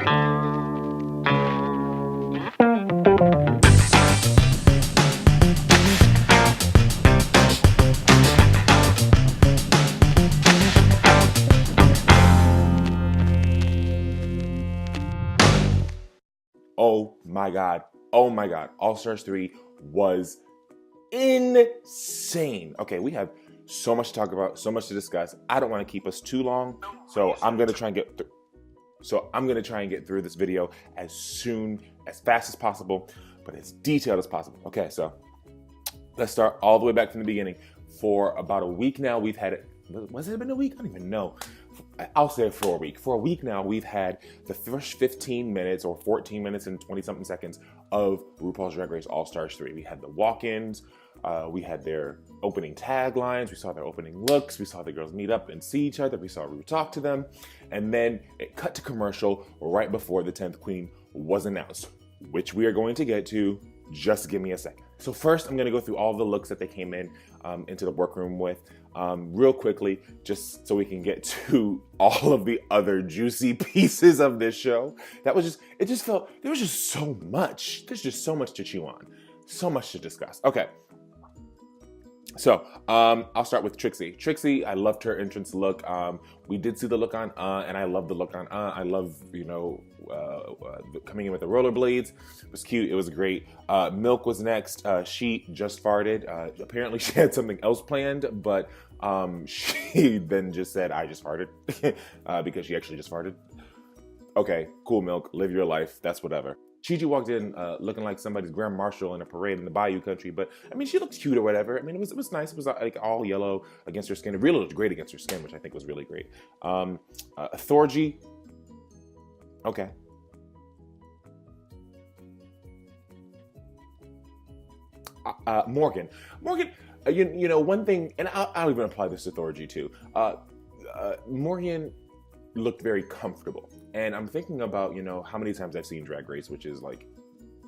Oh my God. Oh my God. All Stars 3 was insane. Okay, we have so much to talk about, so much to discuss. I don't want to keep us too long, so I'm gonna try and get through this video as fast as possible, but as detailed as possible. Okay, so let's start all the way back from the beginning. For about a week now, we've had it. Was it been a week? I don't even know. I'll say for a week. For a week now, we've had the first 15 minutes or 14 minutes and 20-something seconds of RuPaul's Drag Race All Stars 3. We had the walk-ins. We had their opening taglines. We saw their opening looks. We saw the girls meet up and see each other. We saw Ru talk to them. And then it cut to commercial right before the 10th Queen was announced, which we are going to get to. Just give me a second. So first, I'm going to go through all the looks that they came in into the workroom with real quickly, just so we can get to all of the other juicy pieces of this show. It just felt, there was just so much. There's just so much to chew on, so much to discuss. Okay. So, I'll start with Trixie. Trixie, I loved her entrance look. We did see the look on and I love the look on I love, coming in with the rollerblades. It was cute. It was great. Milk was next. She just farted. Apparently she had something else planned, but she then just said, I just farted, because she actually just farted. Okay, cool, Milk. Live your life. That's whatever. Chi walked in looking like somebody's grand marshal in a parade in the Bayou country, but I mean, she looked cute or whatever. I mean, it was nice. It was like all yellow against her skin. It really looked great against her skin, which I think was really great. Thorgy, okay. Morgan, one thing, and I'll even apply this to Thorgy too. Morgan looked very comfortable. And I'm thinking about, how many times I've seen Drag Race, which is like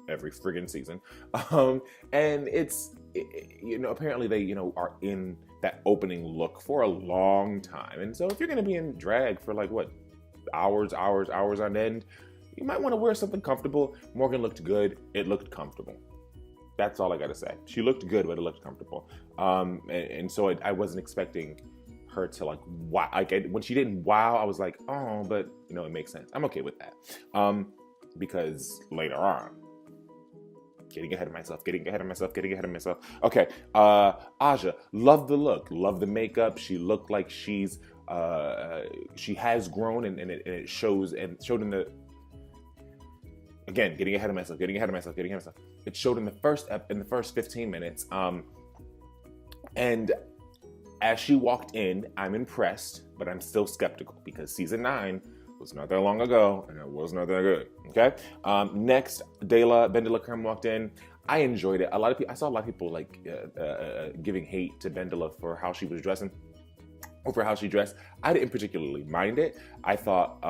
every friggin' season. And apparently they, are in that opening look for a long time. And so if you're going to be in drag for like, what, hours on end, you might want to wear something comfortable. Morgan looked good. It looked comfortable. That's all I got to say. She looked good, but it looked comfortable. And so I wasn't expecting her to like wow. When she didn't wow, I was like, oh, but it makes sense. I'm okay with that. Because later on, getting ahead of myself. Okay, Aja, love the look, love the makeup. She looked like she has grown, and it showed in the. Again, getting ahead of myself. It showed in the first 15 minutes. And as she walked in, I'm impressed, but I'm still skeptical because season 9 was not that long ago and it was not that good. Okay. Next, Bendela Creme walked in. I enjoyed it. I saw a lot of people like giving hate to Bendela for how she was dressing, or for how she dressed. I didn't particularly mind it. I thought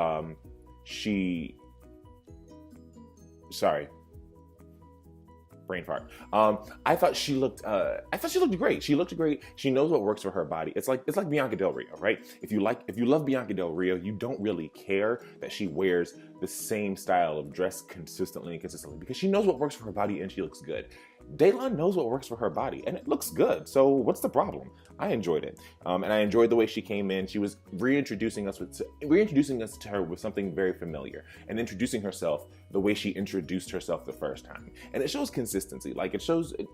brain fart. I thought she looked great. She looked great. She knows what works for her body. It's like Bianca Del Rio, right? If you love Bianca Del Rio, you don't really care that she wears the same style of dress consistently because she knows what works for her body and she looks good. Daylon knows what works for her body and it looks good. So what's the problem? I enjoyed it. And I enjoyed the way she came in. She was reintroducing us to her with something very familiar and introducing herself the way she introduced herself the first time. And it shows consistency. Like it shows, it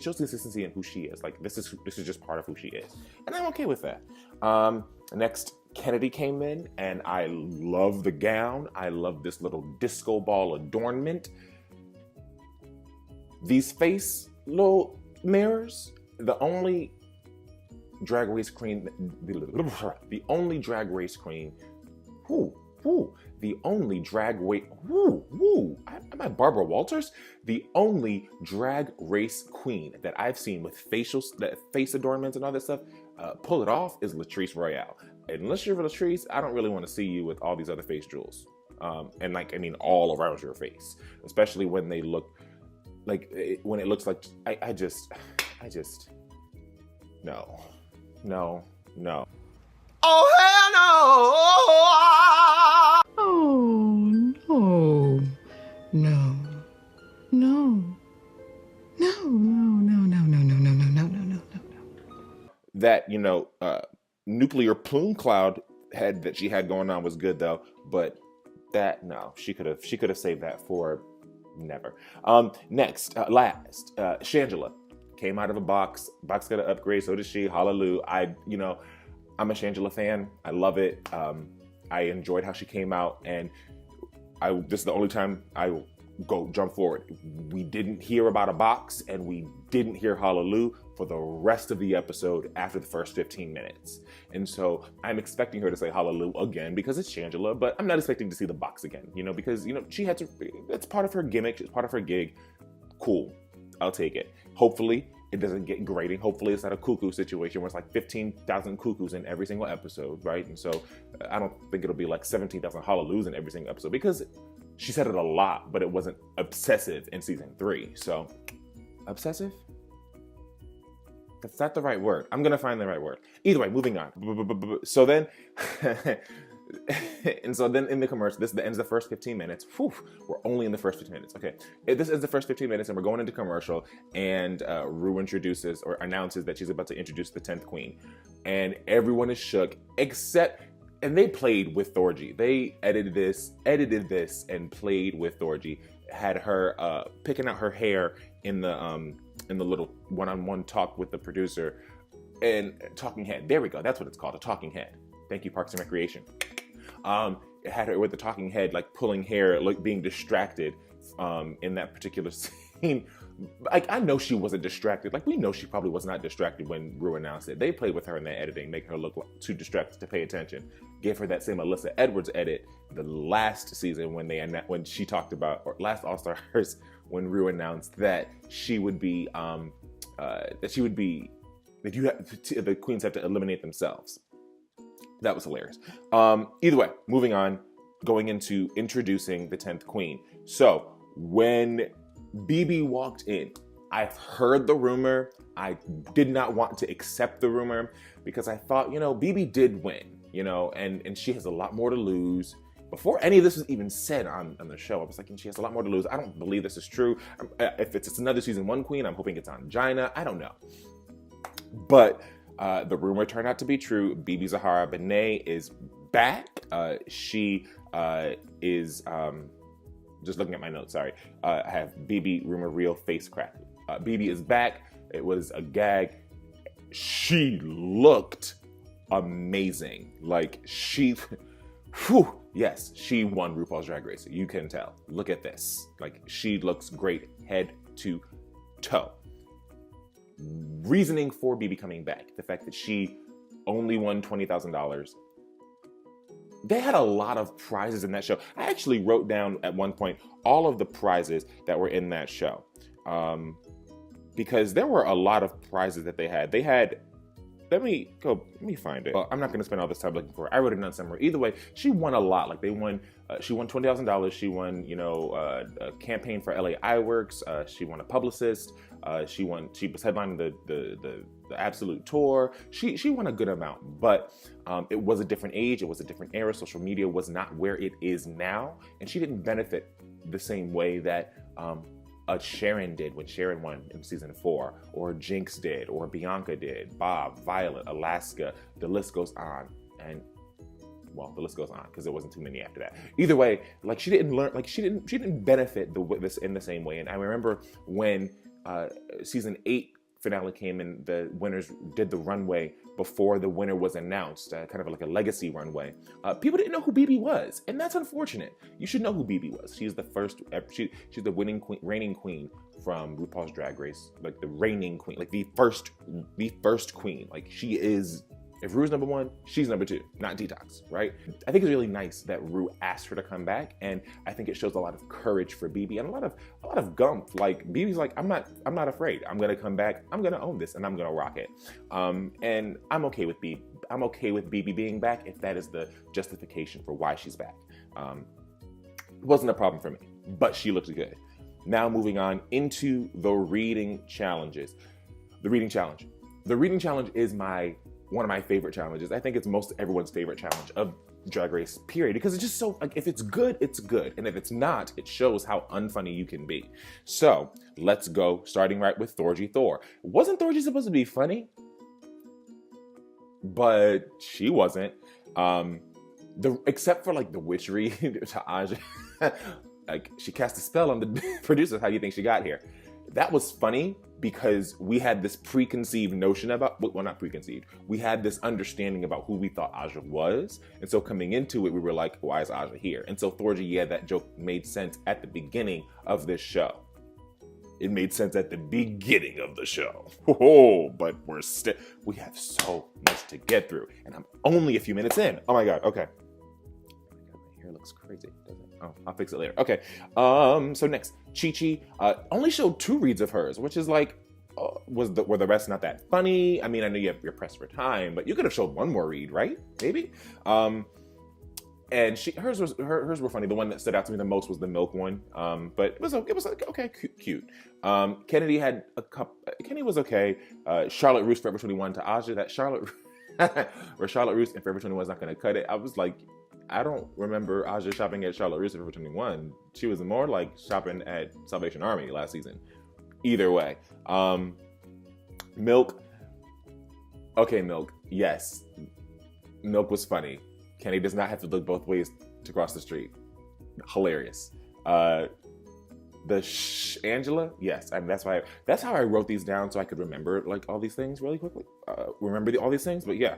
shows consistency in who she is. Like this is just part of who she is. And I'm okay with that. Next, Kennedy came in and I love the gown. I love this little disco ball adornment. These face little mirrors, the only drag race queen, the only drag race queen, am I Barbara Walters? The only drag race queen that I've seen with face adornments and all that stuff, pull it off is Latrice Royale. Unless you're Latrice, I don't really want to see you with all these other face jewels. All around your face, especially when they look when it looks like, I just, no. Oh, hell no! Oh. That, nuclear plume cloud head that she had going on was good though, but that, no, she could have saved that for never. Last, Shangela came out of a box got an upgrade, so did she. Hallelujah. I'm a Shangela fan. I love it. I enjoyed how she came out, and this is the only time I go jump forward. We didn't hear about a box, and we didn't hear Hallelujah for the rest of the episode after the first 15 minutes. And so I'm expecting her to say Hallelujah again because it's Shangela, but I'm not expecting to see the box again, because, she had to, it's part of her gimmick, it's part of her gig. Cool. I'll take it. Hopefully it doesn't get grating. Hopefully it's not a cuckoo situation where it's like 15,000 cuckoos in every single episode, right? And so I don't think it'll be like 17,000 Hallelujahs in every single episode, because she said it a lot, but it wasn't obsessive in season 3. So obsessive? That's not the right word. I'm going to find the right word. Either way, moving on. So then, and so then in the commercial, this ends the first 15 minutes. Whew, we're only in the first 15 minutes. Okay. This ends the first 15 minutes and we're going into commercial, and Rue introduces or announces that she's about to introduce the 10th queen. And everyone is shook and they played with Thorgy. They edited this and played with Thorgy. Had her picking out her hair in the little one-on-one talk with the producer, and talking head. There we go. That's what it's called, a talking head. Thank you, Parks and Recreation. It had her with the talking head, like pulling hair, like being distracted in that particular scene. Like, I know she wasn't distracted. Like, we know she probably was not distracted when Rue announced it. They played with her in their editing, making her look too distracted to pay attention. Gave her that same Alyssa Edwards edit the last season when she talked about, or last All Stars, when Rue announced that she would be, the queens have to eliminate themselves. That was hilarious. Either way, moving on, going into introducing the 10th queen. So when BB walked in, I've heard the rumor. I did not want to accept the rumor because I thought, BB did win, and she has a lot more to lose. Before any of this was even said on the show, I was like, she has a lot more to lose. I don't believe this is true. If it's another season 1 queen, I'm hoping it's Angina. I don't know. But the rumor turned out to be true. BB Zahara Benet is back. She is, just looking at my notes, sorry. I have BB rumor real face crack. BB is back. It was a gag. She looked amazing. Like, yes, she won RuPaul's Drag Race. You can tell. Look at this. Like, she looks great head to toe. Reasoning for BB coming back, the fact that she only won $20,000. They had a lot of prizes in that show. I actually wrote down at one point all of the prizes that were in that show, because there were a lot of prizes that they had. They had, let me find it. Well, I'm not going to spend all this time looking for it. I wrote it down somewhere. Either way, she won a lot. Like, she won $20,000. She won, a campaign for LA Iworks. She won a publicist. She was headlining the Absolute tour. She won a good amount, but it was a different age. It was a different era. Social media was not where it is now, and she didn't benefit the same way that Sharon did when Sharon won in season 4, or Jinx did, or Bianca did, Bob, Violet, Alaska. The list goes on, and well, the list goes on because there wasn't too many after that. Either way, like, she didn't benefit this in the same way. And I remember when season 8 finale came and the winners did the runway before the winner was announced, kind of like a legacy runway. People didn't know who BB was, and that's unfortunate. You should know who BB was. She's the first. She's the reigning queen from RuPaul's Drag Race, like the reigning queen, like the first queen. Like, she is. If Rue's number 1, she's number 2, not Detox, right? I think it's really nice that Rue asked her to come back, and I think it shows a lot of courage for BB and a lot of gumph. Like, BB's like, I'm not afraid. I'm gonna come back. I'm gonna own this, and I'm gonna rock it. And I'm okay with BB. I'm okay with BB being back if that is the justification for why she's back. It wasn't a problem for me, but she looked good. Now moving on into the reading challenges. The reading challenge. The reading challenge is one of my favorite challenges. I think it's most everyone's favorite challenge of Drag Race, period. Because it's just so, like, if it's good, it's good. And if it's not, it shows how unfunny you can be. So let's go, starting right with Thorgy Thor. Wasn't Thorgy supposed to be funny? but she wasn't. Except for like the witchery to Aja, like she cast a spell on the producers. How do you think she got here? That was funny because we had this preconceived notion about, well, not preconceived. We had this understanding about who we thought Aja was, and so coming into it, we were like, why is Aja here? And so Thorgy, yeah, that joke made sense at the beginning of this show. It made sense at the beginning of the show. Oh, but we have so much to get through, and I'm only a few minutes in. Oh my God, okay. My hair looks crazy, doesn't it? Oh, I'll fix it later. Okay, so next, Chi Chi only showed 2 reads of hers, which is like, were the rest not that funny? I mean, I know you're pressed for time, but you could have showed one more read, right? Maybe. And hers were funny. The one that stood out to me the most was the milk one. But it was like, okay, cute. Kennedy had a cup. Kenny was okay. Charlotte Russe, Forever 21 to Aja. That Charlotte, where Charlotte Russe and Forever 21 is not going to cut it. I was like, I don't remember Aja shopping at Charlotte Russe and Forever 21. She was more like shopping at Salvation Army last season. Either way, Milk. Okay, Milk. Yes, Milk was funny. Kenny does not have to look both ways to cross the street. Hilarious. Angela, yes, I mean, that's how I wrote these down so I could remember like all these things really quickly. All these things, but yeah,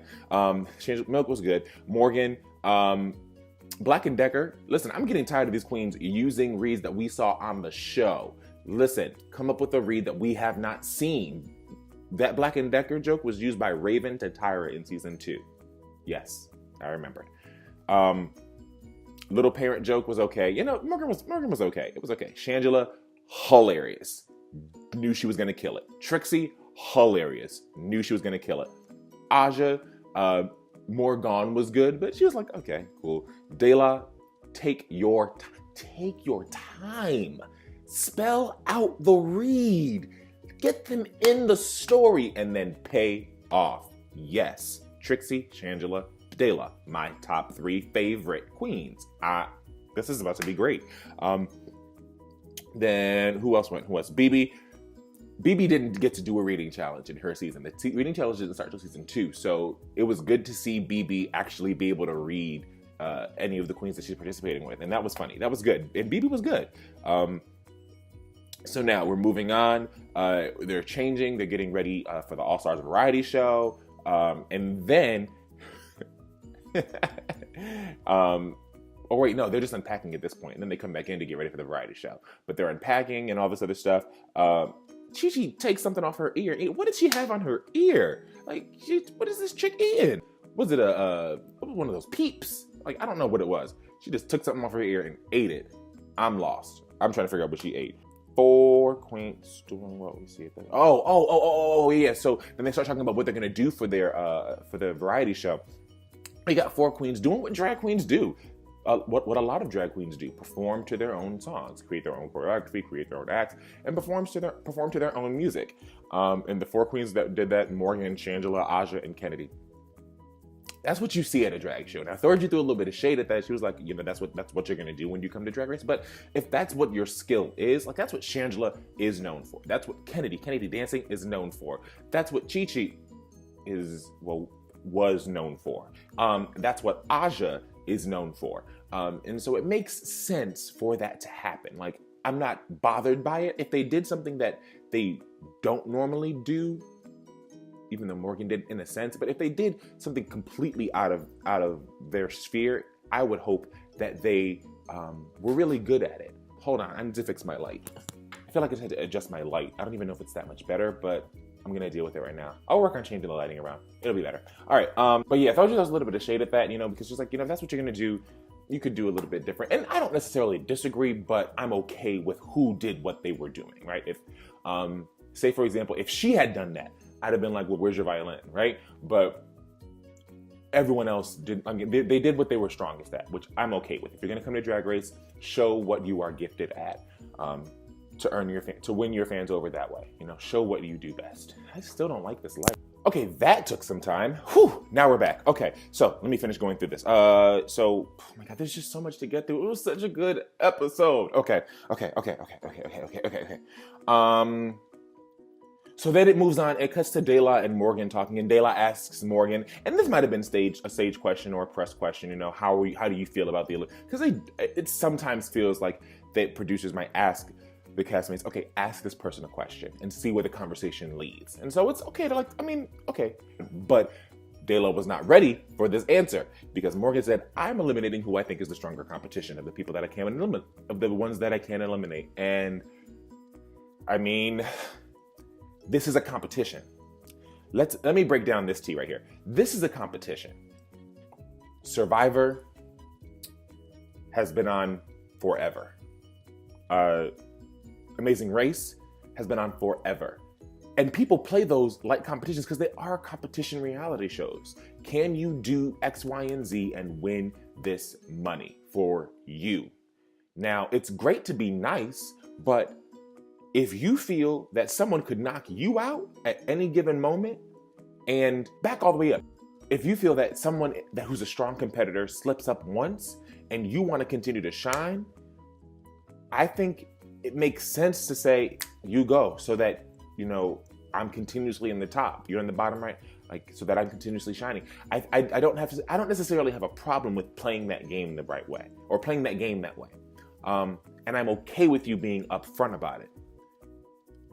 Milk was good. Morgan, Black and Decker. Listen, I'm getting tired of these queens using reads that we saw on the show. Listen, come up with a read that we have not seen. That Black and Decker joke was used by Raven to Tyra in season 2. Yes, I remembered. Little Parent joke was okay. You know, Morgan was okay. It was okay. Shangela, hilarious. Knew she was gonna kill it. Trixie, hilarious. Knew she was gonna kill it. Aja, Morgan was good, but she was like, okay, cool. Dela, take your time. Spell out the read. Get them in the story and then pay off. Yes, Trixie, Shangela, Dela, my top 3 favorite queens. This is about to be great. Then who else went? Who else? BB. BB didn't get to do a reading challenge in her season. The reading challenge didn't start till season 2, so it was good to see BB actually be able to read any of the queens that she's participating with, and that was funny. That was good, and BB was good. So now we're moving on. They're changing. They're getting ready for the All Stars variety show, and then. Oh wait, no, they're just unpacking at this point, and then they come back in to get ready for the variety show. But they're unpacking and all this other stuff. Chi takes something off her ear. What did she have on her ear? Like, what is this chick eating? Was it one of those Peeps? Like, I don't know what it was. She just took something off her ear and ate it. I'm lost. I'm trying to figure out what she ate. 4 queens doing what we see it there. Oh, yeah. So then they start talking about what they're gonna do for their variety show. We got 4 queens doing what drag queens do. What a lot of drag queens do: perform to their own songs, create their own choreography, create their own acts, and perform to their own music. And the 4 queens that did that: Morgan, Shangela, Aja, and Kennedy. That's what you see at a drag show. Now, Thorgy threw a little bit of shade at that. She was like, you know, that's what you're gonna do when you come to Drag Race. But if that's what your skill is, like that's what Shangela is known for. That's what Kennedy dancing is known for. That's what Chi Chi was known for. That's what Aja is known for. And so it makes sense for that to happen. Like, I'm not bothered by it. If they did something that they don't normally do, even though Morgan did in a sense, but if they did something completely out of their sphere, I would hope that they were really good at it. Hold on, I need to fix my light. I feel like I just had to adjust my light. I don't even know if it's that much better, but I'm gonna deal with it right now. I'll work on changing the lighting around. It'll be better. All right, but yeah, I thought there was a little bit of shade at that, because just like, if that's what you're gonna do, you could do a little bit different. And I don't necessarily disagree, but I'm okay with who did what they were doing, right? If, say for example, if she had done that, I'd have been like, well, where's your violin, right? But everyone else did. I mean, they did what they were strongest at, which I'm okay with. If you're gonna come to Drag Race, show what you are gifted at, to win your fans over that way. Show what you do best. I still don't like this light. Okay, that took some time. Whew, now we're back. Okay, so let me finish going through this. Oh my God, there's just so much to get through. It was such a good episode. Okay. So then it moves on. It cuts to Dela and Morgan talking, and Dela asks Morgan, and this might have been a stage question or a press question. How do you feel about the? Because it sometimes feels like that producers might ask the castmates, okay, ask this person a question and see where the conversation leads. And so it's okay to okay, but Dela was not ready for this answer because Morgan said, I'm eliminating who I think is the stronger competition of the people that I can eliminate, of the ones that I can eliminate. And I mean, this is a competition. Let me break down this tea right here. This is a competition. Survivor has been on forever. Amazing Race has been on forever. And people play those like competitions because they are competition reality shows. Can you do X, Y, and Z and win this money for you? Now, it's great to be nice, but if you feel that someone could knock you out at any given moment, and back all the way up, if you feel that someone who's a strong competitor slips up once and you want to continue to shine, I think it makes sense to say, you go, so that, I'm continuously in the top. You're in the bottom right, so that I'm continuously shining. I don't necessarily have a problem with playing that game the right way or playing that game that way. And I'm okay with you being upfront about it.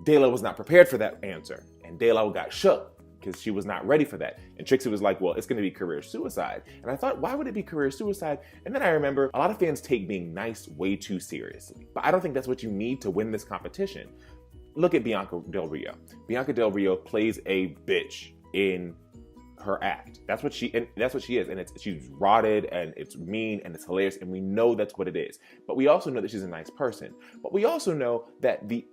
Dela was not prepared for that answer, and Dela got shook because she was not ready for that. And Trixie was like, well, it's going to be career suicide. And I thought, why would it be career suicide? And then I remember a lot of fans take being nice way too seriously. But I don't think that's what you need to win this competition. Look at Bianca Del Rio. Bianca Del Rio plays a bitch in her act. That's what she is. And she's rotted and it's mean and it's hilarious. And we know that's what it is. But we also know that she's a nice person. But we also know that the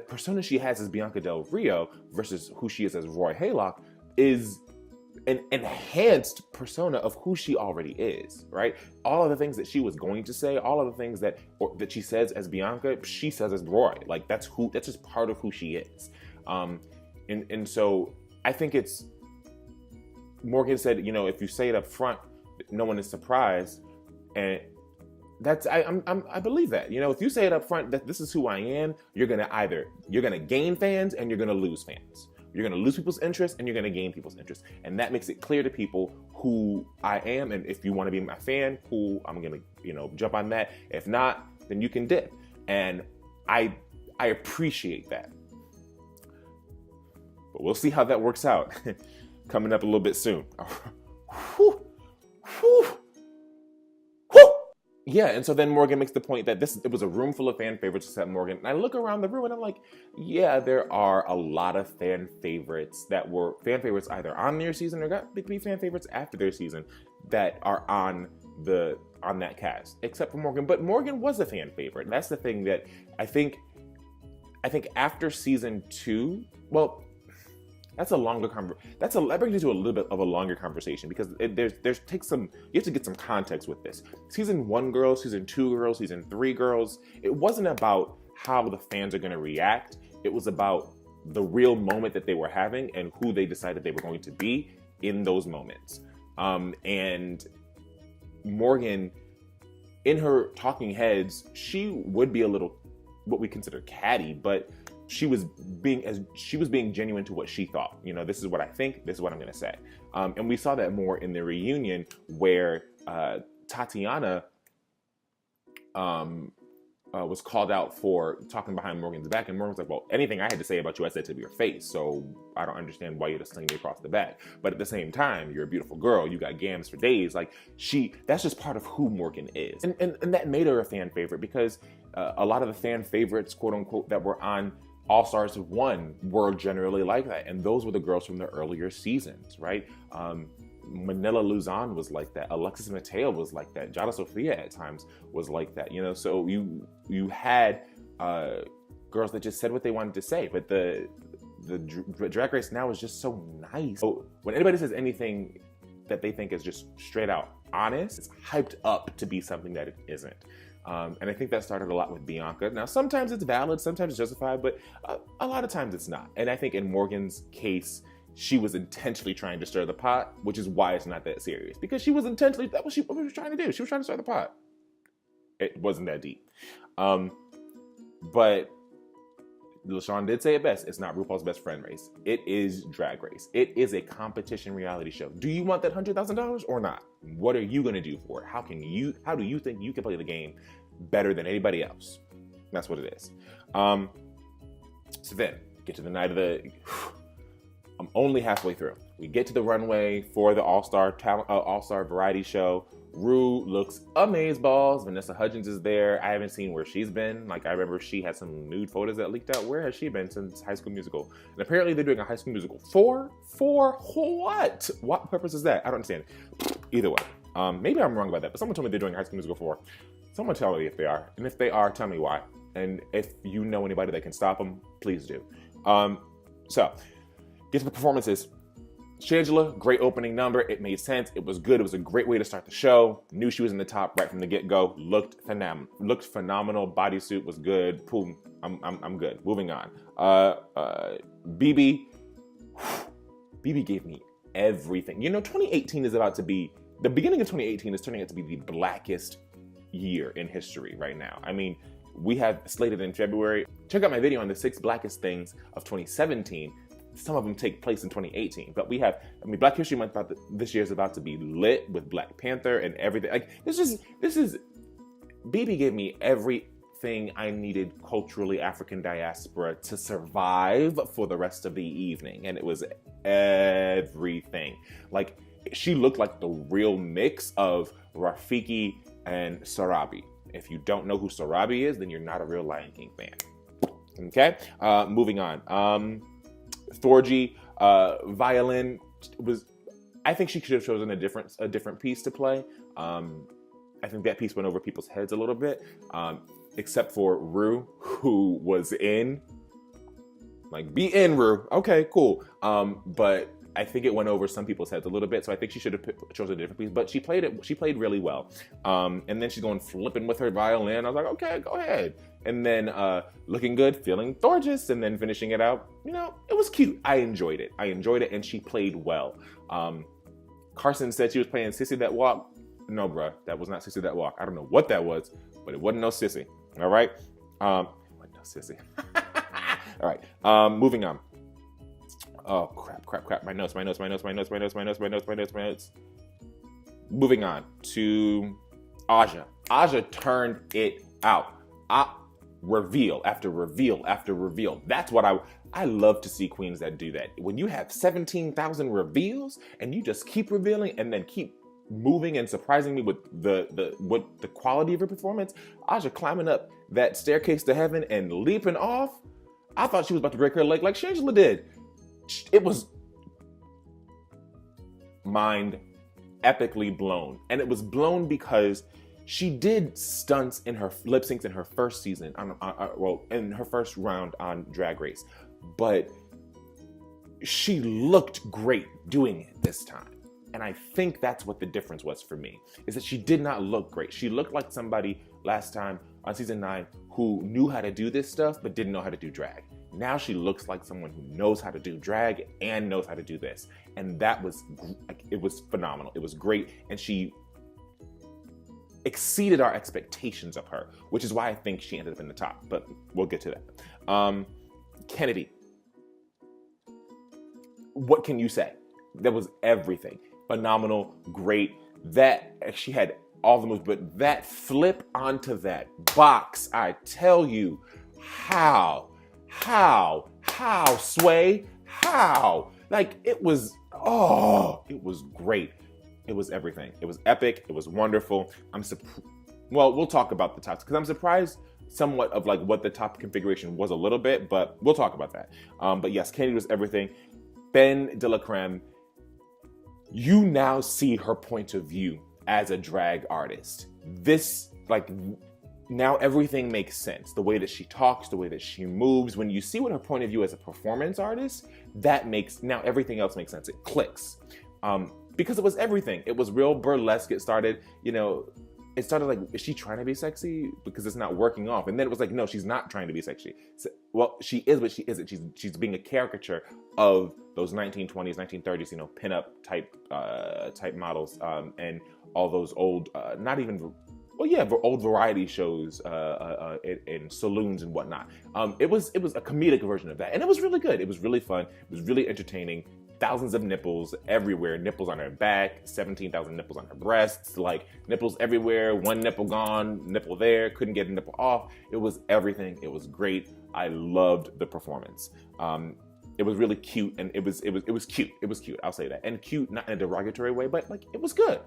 persona she has as Bianca Del Rio versus who she is as Roy Haylock is an enhanced persona of who she already is, right? All of the things that she was going to say, all of the things that she says as Bianca, she says as Roy. Like that's just part of who she is. And so I think it's, Morgan said, if you say it up front, no one is surprised. And that's, I believe that, if you say it up front that this is who I am, you're going to gain fans and you're going to lose fans. You're going to lose people's interest and you're going to gain people's interest. And that makes it clear to people who I am. And if you want to be my fan, cool, I'm going to, jump on that. If not, then you can dip. And I appreciate that. But we'll see how that works out coming up a little bit soon. Whew. Whew. Yeah, and so then Morgan makes the point that it was a room full of fan favorites except Morgan. And I look around the room and I'm like, yeah, there are a lot of fan favorites that were fan favorites either on their season or got to be fan favorites after their season that are on that cast, except for Morgan. But Morgan was a fan favorite. And that's the thing that I think after season 2, well, that brings you to a little bit of a longer conversation because you have to get some context with this. Season 1 girls, season 2 girls, season 3 girls, it wasn't about how the fans are going to react. It was about the real moment that they were having and who they decided they were going to be in those moments. And Morgan, in her talking heads, she would be a little what we consider catty, but she was being genuine to what she thought. This is what I think, this is what I'm going to say. And we saw that more in the reunion where Tatiana was called out for talking behind Morgan's back. And Morgan's like, well, anything I had to say about you, I said to your face. So I don't understand why you're just slinging me across the back. But at the same time, you're a beautiful girl. You got gams for days. That's just part of who Morgan is. And that made her a fan favorite because a lot of the fan favorites, quote unquote, that were on All Stars 1 were generally like that. And those were the girls from the earlier seasons, right? Manila Luzon was like that. Alexis Mateo was like that. Jada Sophia at times was like that. So you had girls that just said what they wanted to say. But the Drag Race now is just so nice. So when anybody says anything that they think is just straight out honest, it's hyped up to be something that it isn't. And I think that started a lot with Bianca. Now, sometimes it's valid, sometimes it's justified, but a lot of times it's not. And I think in Morgan's case, she was intentionally trying to stir the pot, which is why it's not that serious. Because she was intentionally, that was what she was trying to do. She was trying to stir the pot. It wasn't that deep. But LaShawn did say it best. It's not RuPaul's Best Friend race. It is Drag Race. It is a competition reality show. Do you want that $100,000 or not? What are you going to do for it? How do you think you can play the game better than anybody else? That's what it is. So then, get to the night of the... I'm only halfway through. We get to the runway for the All-Star Variety Show. Rue looks amazeballs. Vanessa Hudgens is there. I haven't seen where she's been. Like, I remember she had some nude photos that leaked out. Where has she been since High School Musical? And apparently they're doing a High School Musical 4? For what? What purpose is that? I don't understand. Either way. Maybe I'm wrong about that, but someone told me they're doing High School Musical 4. Someone tell me if they are. And if they are, tell me why. And if you know anybody that can stop them, please do. So, get to the performances. Shangela, great opening number. It made sense. It was good. It was a great way to start the show. Knew she was in the top right from the get-go. Looked phenomenal. Bodysuit was good. Boom. I'm good. Moving on. BB gave me everything. You know, 2018 is about to be, the beginning of 2018 is turning out to be the blackest year in history right now. I mean, we have slated in February. Check out my video on the 6 blackest things of 2017. Some of them take place in 2018, but we have, Black History Month this year is about to be lit with Black Panther and everything. Like, BB gave me everything I needed culturally African diaspora to survive for the rest of the evening. And it was everything. Like, she looked like the real mix of Rafiki and Sarabi. If you don't know who Sarabi is, then you're not a real Lion King fan. Okay, moving on. Thorgy, violin was, I think she should have chosen a different piece to play. I think that piece went over people's heads a little bit, except for Rue, who was in, like, be in, Rue. Okay, cool. But I think it went over some people's heads a little bit, so I think she should have chosen a different piece, but she played really well. And then she's going flipping with her violin. I was like, okay, go ahead. And then looking good, feeling gorgeous, and then finishing it out. You know, it was cute. I enjoyed it, and she played well. Carson said she was playing Sissy That Walk. No, bruh, that was not Sissy That Walk. I don't know what that was, but it wasn't no Sissy. All right? It wasn't no Sissy. All right, moving on. Oh, crap. My notes. Moving on to Aja. Aja turned it out. Reveal after reveal after reveal. That's what I love to see queens that do that. When you have 17,000 reveals and you just keep revealing and then keep moving and surprising me with the quality of your performance. Aja climbing up that staircase to heaven and leaping off. I thought she was about to break her leg like Shangela did. It was mind epically blown. And it was blown because she did stunts in her lip syncs in her first season, in her first round on Drag Race. But she looked great doing it this time. And I think that's what the difference was for me, is that she did not look great. She looked like somebody last time on season 9 who knew how to do this stuff, but didn't know how to do drag. Now she looks like someone who knows how to do drag and knows how to do this. And it was phenomenal. It was great. And she exceeded our expectations of her, which is why I think she ended up in the top, but we'll get to that. Kennedy. What can you say? That was everything. Phenomenal, great. That, she had all the moves, but that flip onto that box, I tell you, how, Sway, how? Like, it was great. It was everything. It was epic. It was wonderful. We'll talk about the tops, because I'm surprised somewhat of like what the top configuration was a little bit, but we'll talk about that. But yes, Kennedy was everything. Ben de la Creme, you now see her point of view as a drag artist. This, like, now everything makes sense. The way that she talks, the way that she moves. When you see what her point of view as a performance artist, now everything else makes sense. It clicks. Because it was everything. It was real burlesque. It started like, is she trying to be sexy? Because it's not working off. And then it was like, no, she's not trying to be sexy. So, well, she is, but she isn't. She's being a caricature of those 1920s, 1930s, pinup type models, and all those old, not even well, yeah, old variety shows in saloons and whatnot. It was a comedic version of that, and it was really good. It was really fun. It was really entertaining. Thousands of nipples everywhere. Nipples on her back. 17,000 nipples on her breasts. Like nipples everywhere. One nipple gone. Nipple there. Couldn't get a nipple off. It was everything. It was great. I loved the performance. It was really cute, and it was cute. It was cute. I'll say that, and cute, not in a derogatory way, but like it was good.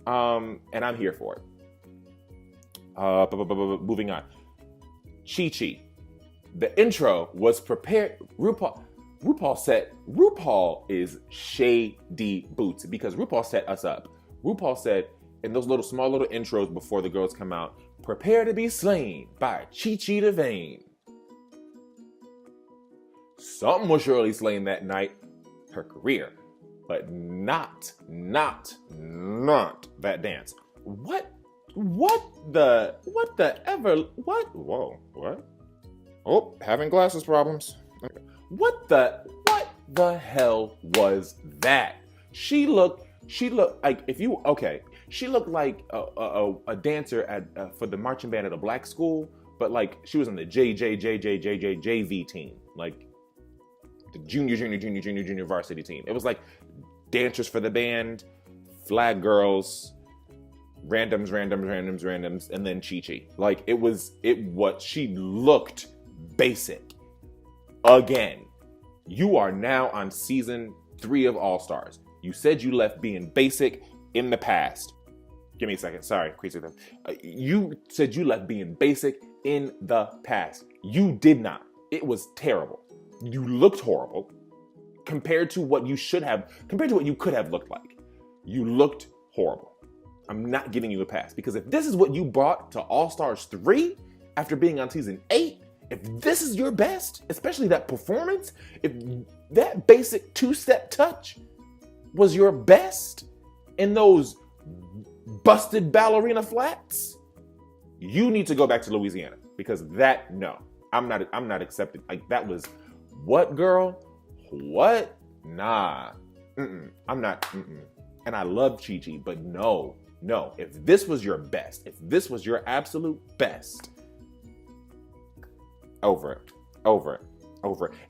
And I'm here for it. Moving on. Chi Chi. The intro was prepared. RuPaul said, RuPaul is shady boots because RuPaul set us up. RuPaul said in those small little intros before the girls come out, prepare to be slain by Chi Chi DeVayne. Something was surely slain that night, her career, but not that dance. What the ever, what? Whoa, what? Oh, having glasses problems. What the hell was that? She looked like she looked like a dancer at for the marching band at a black school, but like she was on the JV team, like the junior varsity team. It was like dancers for the band, flag girls, randoms, and then Chi Chi. Like she looked basic. Again, you are now on season 3 of All Stars. You said you left being basic in the past. Give me a second. Sorry, crazy thing. You said you left being basic in the past. You did not. It was terrible. You looked horrible compared to what you could have looked like. You looked horrible. I'm not giving you a pass because if this is what you brought to All Stars 3 after being on season 8, if this is your best, especially that performance, if that basic 2-step touch was your best in those busted ballerina flats, you need to go back to Louisiana because I'm not accepting. Like that was what, girl? What? Nah. I'm not. And I love Chi Chi, but no. If this was your best, if this was your absolute best, over it.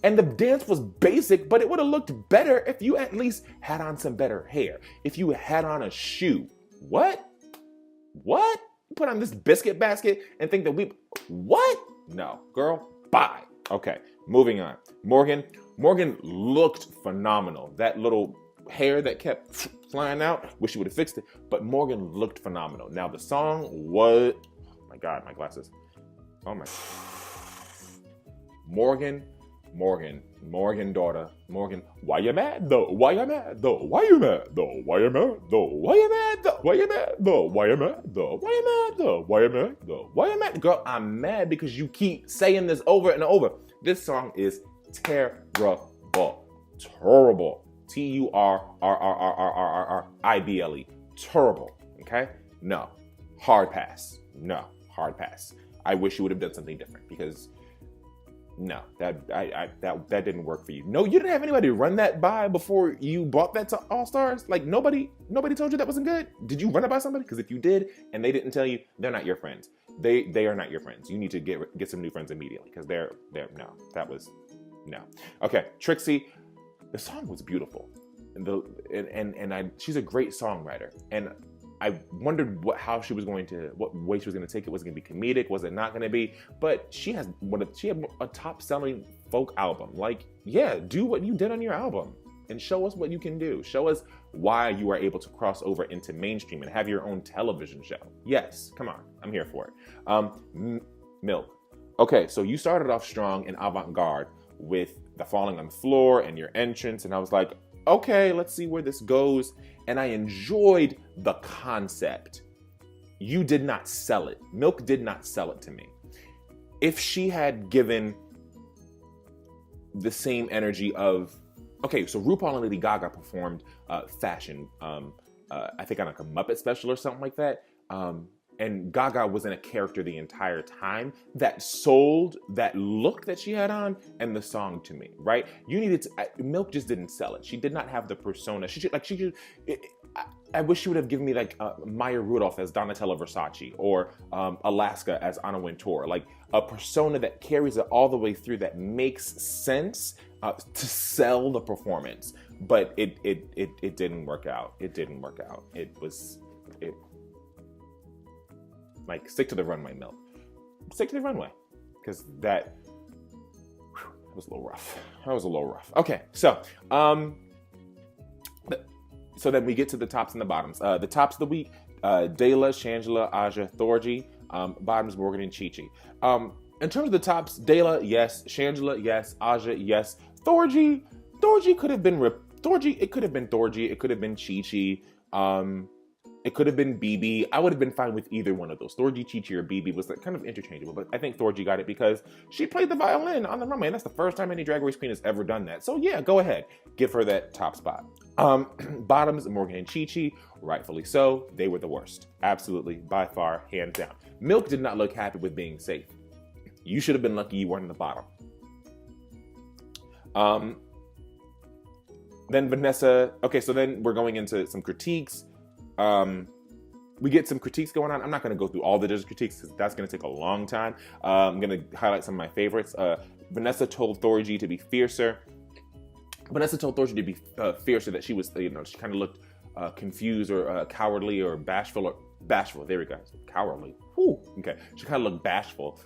And the dance was basic, but it would have looked better if you at least had on some better hair. If you had on a shoe. What? Put on this biscuit basket and think that what? No, girl, bye. Okay, moving on. Morgan looked phenomenal. That little hair that kept flying out, wish she would have fixed it, but Morgan looked phenomenal. Now the song was, oh my God, my glasses. Oh my. Morgan, daughter, Morgan, why you mad though? Why you mad though? Why you mad though? Why you mad though? Why you mad though? Why you mad though? Why you mad though? Why you mad though? Why you mad though? Why you mad? Girl, I'm mad because you keep saying this over and over. This song is terrible. Terrible. Turrrrrrible. Terrible. Okay? No. Hard pass. I wish you would have done something different because no, that didn't work for you. No, you didn't have anybody run that by before you brought that to All Stars. Like nobody told you that wasn't good. Did you run it by somebody? Because if you did and they didn't tell you, they're not your friends. They are not your friends. You need to get some new friends immediately because they're no. That was no. Okay, Trixie, the song was beautiful, and she's a great songwriter, and I wondered what way she was going to take it. Was it going to be comedic? Was it not going to be? But she had a top-selling folk album. Like, yeah, do what you did on your album and show us what you can do. Show us why you are able to cross over into mainstream and have your own television show. Yes, come on, I'm here for it. Milk. Okay, so you started off strong and avant-garde with the falling on the floor and your entrance, and I was like, okay, let's see where this goes. And I enjoyed the concept. You did not sell it. Milk did not sell it to me. If she had given the same energy of, okay, so RuPaul and Lady Gaga performed fashion, I think on like a Muppet special or something like that. And Gaga was in a character the entire time that sold that look that she had on and the song to me, right? You needed to, Milk just didn't sell it. She did not have the persona. I wish she would have given me like Maya Rudolph as Donatella Versace, or Alaska as Anna Wintour, like a persona that carries it all the way through, that makes sense to sell the performance. But it didn't work out. It didn't work out. It like, stick to the runway, Milk. Stick to the runway, because that was a little rough. That was a little rough. Okay, so so then we get to the tops and the bottoms. The tops of the week: Dela, Shangela, Aja, Thorgy. Bottoms: Morgan and Chi Chi. In terms of the tops, Dela, yes. Shangela, yes. Aja, yes. Thorgy could have been Thorgy. It could have been Thorgy. It could have been Chi Chi. It could have been BB. I would have been fine with either one of those. Thorgy, Chi Chi, or BB was kind of interchangeable, but I think Thorgy got it because she played the violin on the runway, and that's the first time any Drag Race queen has ever done that. So yeah, go ahead, give her that top spot. Bottoms: Morgan and Chi Chi, rightfully so. They were the worst, absolutely, by far, hands down. Milk did not look happy with being safe. You should have been lucky you weren't in the bottom. Then Vanessa. Okay, so then we're going into some critiques. We get some critiques going on. I'm not going to go through all the judges' critiques because that's going to take a long time. I'm going to highlight some of my favorites. Vanessa told Thorgy to be fiercer. Vanessa told Thorgy to be fiercer, that she was, she kind of looked confused or cowardly or bashful. There we go. Cowardly. Whew. Okay. She kind of looked bashful.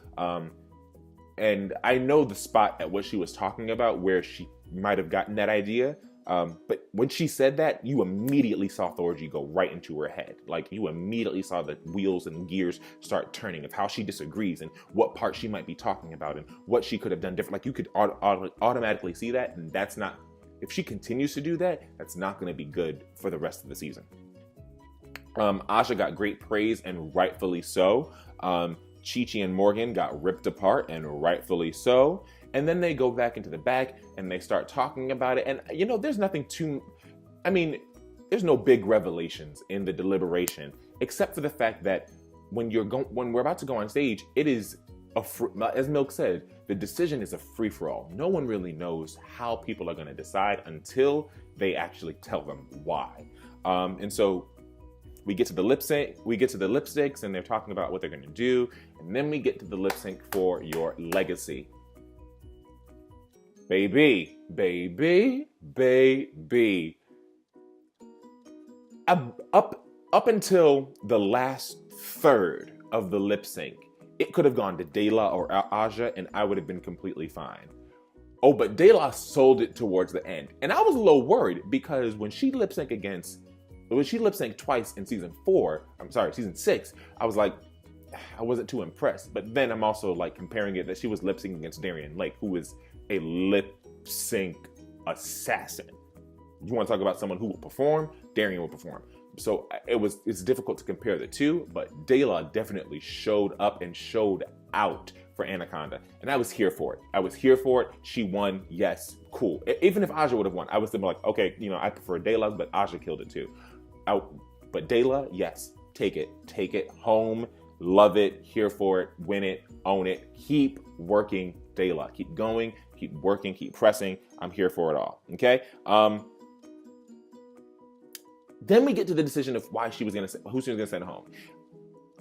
And I know the spot at what she was talking about where she might have gotten that idea. But when she said that, you immediately saw Thorgy go right into her head. Like, you immediately saw the wheels and gears start turning of how she disagrees and what part she might be talking about and what she could have done different. Like, you could automatically see that, and that's not, if she continues to do that, that's not going to be good for the rest of the season. Aja got great praise, and rightfully so. Chi Chi and Morgan got ripped apart, and rightfully so. And then they go back into the back and they start talking about it. And, there's nothing there's no big revelations in the deliberation, except for the fact that when we're about to go on stage, it is as Milk said, the decision is a free-for-all. No one really knows how people are going to decide until they actually tell them why. And so we get to the lip sync, we get to the lipsticks, and they're talking about what they're going to do. And then we get to the lip sync for your legacy. Baby. Up until the last third of the lip sync, it could have gone to Dela or Aja, and I would have been completely fine. Oh, but Dela sold it towards the end. And I was a little worried because when she lip synced twice in season 6, I was like, I wasn't too impressed. But then I'm also like comparing it that she was lip syncing against Darian Lake, who is a lip sync assassin. You want to talk about someone who will perform? Darian will perform. So it's difficult to compare the two, but Dela definitely showed up and showed out for Anaconda, and I was here for it. She won. Yes, cool. Even if Aja would have won, I was still like, okay, I prefer Dela's, but Aja killed it too. But Dela, yes, take it home. Love it, here for it, win it, own it. Keep working, Dela. Keep going, keep working, keep pressing. I'm here for it all. Okay. Then we get to the decision of who she was going to send home.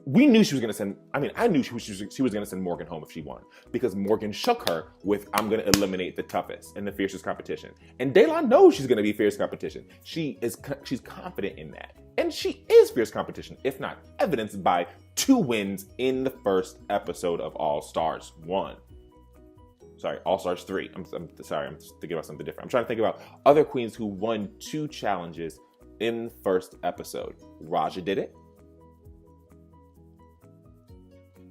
We knew she was going to send. I knew she was going to send Morgan home if she won, because Morgan shook her with, "I'm going to eliminate the toughest and the fiercest competition." And Dela knows she's going to be fierce competition. She's confident in that, and she is fierce competition, if not evidenced by 2 wins in the first episode of All Stars 1. Sorry, All Stars 3. I'm sorry, I'm thinking about something different. I'm trying to think about other queens who won 2 challenges in the first episode. Raja did it.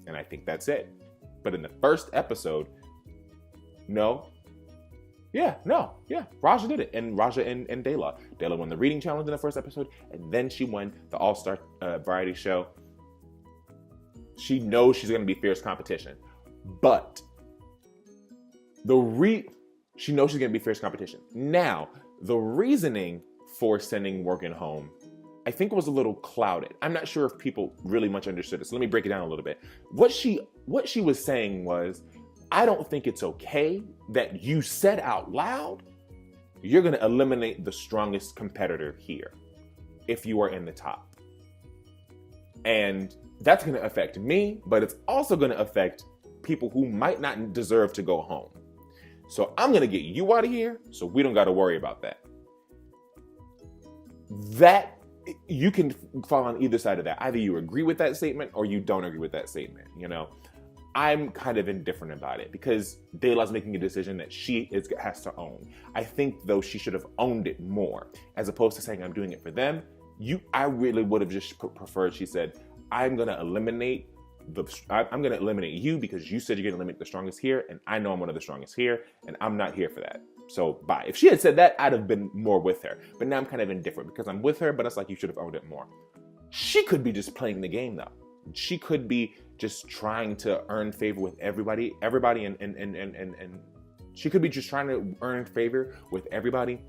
And I think that's it. But in the first episode, Raja did it. And Raja and Dela. Dela won the reading challenge in the first episode, and then she won the All-Star variety show. She knows she's going to be fierce competition. But she knows she's going to be fierce competition. Now, the reasoning for sending Morgan home, I think, was a little clouded. I'm not sure if people really much understood it. So let me break it down a little bit. What she was saying was, I don't think it's okay that you said out loud, you're going to eliminate the strongest competitor here. if you are in the top. And that's going to affect me, but it's also going to affect people who might not deserve to go home. So I'm going to get you out of here so we don't got to worry about that. That, you can fall on either side of that. Either you agree with that statement or you don't agree with that statement, you know? I'm kind of indifferent about it because De La's making a decision that has to own. I think, though, she should have owned it more, as opposed to saying, I'm doing it for them. I really would have just preferred, she said, I'm going to eliminate you because you said you're going to eliminate the strongest here, and I know I'm one of the strongest here, and I'm not here for that. So bye. If she had said that, I'd have been more with her. But now I'm kind of indifferent because I'm with her, but it's like you should have owned it more. She could be just playing the game, though. She could be just trying to earn favor with everybody, and she could be just trying to earn favor with everybody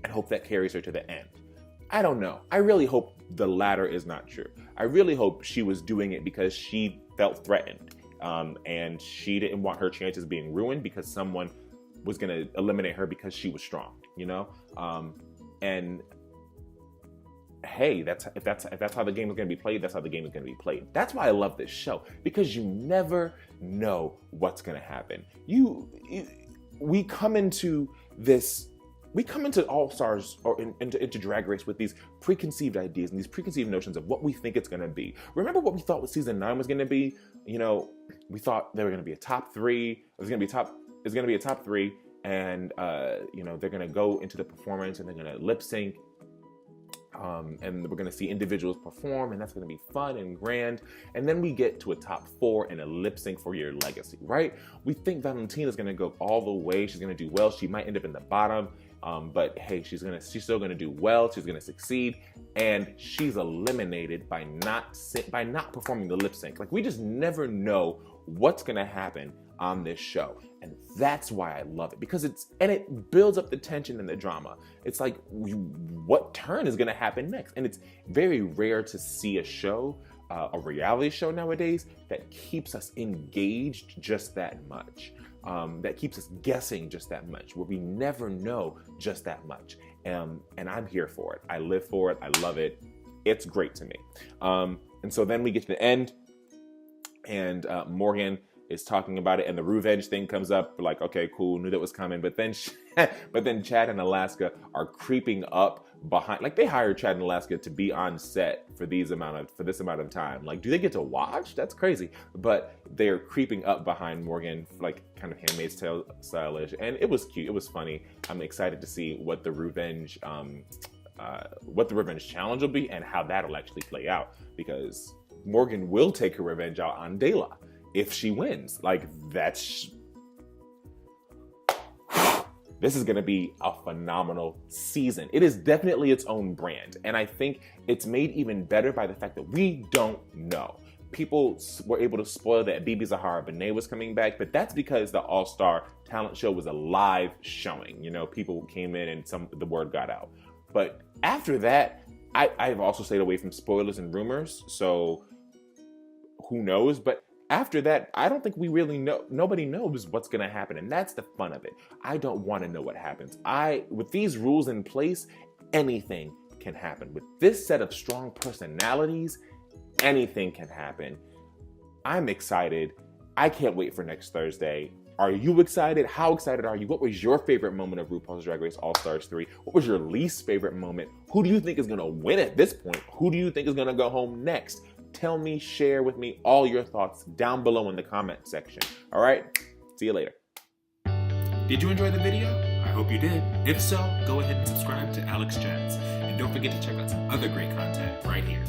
and hope that carries her to the end. I don't know. I really hope the latter is not true. I really hope she was doing it because she felt threatened, and she didn't want her chances being ruined because someone was going to eliminate her because she was strong, you know? And hey, if that's how the game is going to be played, that's how the game is going to be played. That's why I love this show, because you never know what's going to happen. We come into All Stars or into Drag Race with these preconceived ideas and these preconceived notions of what we think it's going to be. Remember what we thought season 9 was going to be? You know, we thought they were going to be a top 3. It was going to be a top 3, and you know, they're going to go into the performance and they're going to lip sync. And we're going to see individuals perform, and that's going to be fun and grand. And then we get to a top 4 and a lip sync for your legacy, right? We think Valentina's going to go all the way. She's going to do well. She might end up in the bottom, but hey, she's still going to do well. She's going to succeed, and she's eliminated by not performing the lip sync. Like, we just never know what's going to happen on this show. And that's why I love it, because it builds up the tension and the drama. It's like, what turn is going to happen next? And it's very rare to see a show, a reality show nowadays, that keeps us engaged just that much, that keeps us guessing just that much, where we never know just that much. And I'm here for it. I live for it. I love it. It's great to me. And so then we get to the end, and Morgan is talking about it, and the revenge thing comes up. We're like, okay, cool, knew that was coming. But then Chad and Alaska are creeping up behind. Like, they hired Chad and Alaska to be on set for this amount of time. Like, do they get to watch? That's crazy. But they're creeping up behind Morgan, like kind of Handmaid's Tale stylish, and it was cute. It was funny. I'm excited to see what the revenge challenge will be and how that'll actually play out, because Morgan will take her revenge out on De La if she wins. Like, this is going to be a phenomenal season. It is definitely its own brand, and I think it's made even better by the fact that we don't know. People were able to spoil that Bibi Zahara Benet was coming back, but that's because the All-Star talent show was a live showing. You know, people came in and the word got out. But after that, I've also stayed away from spoilers and rumors, so who knows? But after that, I don't think we really know. Nobody knows what's going to happen, and that's the fun of it. I don't want to know what happens. With these rules in place, anything can happen. With this set of strong personalities, anything can happen. I'm excited. I can't wait for next Thursday. Are you excited? How excited are you? What was your favorite moment of RuPaul's Drag Race All-Stars 3? What was your least favorite moment? Who do you think is going to win at this point? Who do you think is going to go home next? Tell me, share with me all your thoughts down below in the comment section. All right? See you later. Did you enjoy the video? I hope you did. If so, go ahead and subscribe to Alex Jens. And don't forget to check out some other great content right here.